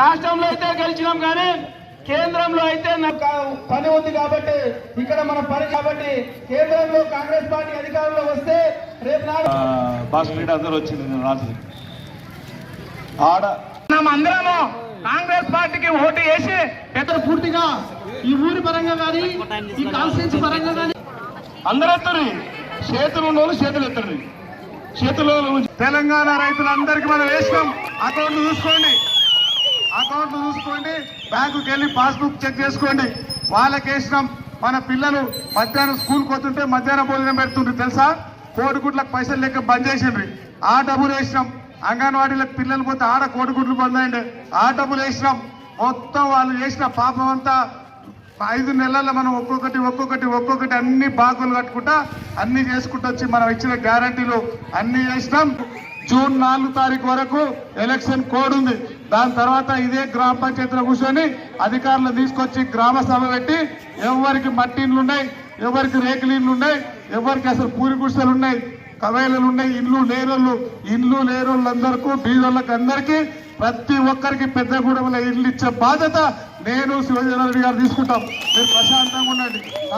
రాష్ట్రంలో అయితే గెలిచినాం కానీ కేంద్రంలో అయితే పని ఉంది కాబట్టి ఇక్కడ మన పని కాబట్టి కేంద్రంలో కాంగ్రెస్ పార్టీ అధికారంలో వస్తే రేపు బాస్ మీట్ అందరూ వచ్చింది రాత్రి ఆడ అందరము కాంగ్రెస్ పార్టీకి ఓటు వేసి పెద్ద పూర్తిగా ఈ ఊరి పరంగా కానీ ఈ కాన్స్టిట్యూన్సీ పరంగా కానీ అందరూ ఎత్తండి, చేతులు ఉన్నోళ్ళు చేతులు ఎత్తండి. చేతుల్లో తెలంగాణ రైతులందరికీ మనం వేసినాం. అకౌంట్లు చూసుకోండి, బ్యాంకుకి వెళ్ళి పాస్బుక్ చెక్ చేసుకోండి. వాళ్ళకి వేసినాం. మన పిల్లలు మధ్యాహ్నం స్కూల్కి వస్తుంటే మధ్యాహ్నం భోజనం పెడుతుండ్రు తెలుసా? కోడిగుడ్లకు పైసలు లెక్క బంద్ చేసిండ్రి. ఆ డబ్బులు వేసినాం. అంగన్వాడీలకు పిల్లలు పోతే ఆడ కోడిగుడ్లు బంద్ అయ్యండి. ఆ డబ్బులు వేసినాం. మొత్తం వాళ్ళు చేసిన పాపం అంతా 5 నెలల్లో మనం ఒక్కొక్కటి అన్ని బాగులు కట్టుకుంటా అన్ని చేసుకుంటూ వచ్చి మనం ఇచ్చిన గ్యారంటీలు అన్ని చేసినాం. జూన్ 4 తారీఖు వరకు ఎలక్షన్ కోడ్ ఉంది. దాని తర్వాత ఇదే గ్రామ పంచాయతీలో కూర్చొని అధికారులు తీసుకొచ్చి గ్రామ సభ పెట్టి ఎవరికి మట్టి ఇండ్లు ఉన్నాయి, ఎవరికి రేకులు ఇండ్లు ఉన్నాయి, ఎవరికి అసలు పూరి గుడిసెలు ఉన్నాయి, కవేలలు ఉన్నాయి, ఇండ్లు లేరోళ్ళందరికీ బీదోళ్ళకి అందరికీ ప్రతి ఒక్కరికి పెద్దగూడెంలో ఇల్లు ఇచ్చే బాధ్యత నేను శివజనారెడ్డి గారు తీసుకుంటాం. మీరు ప్రశాంతంగా ఉండండి.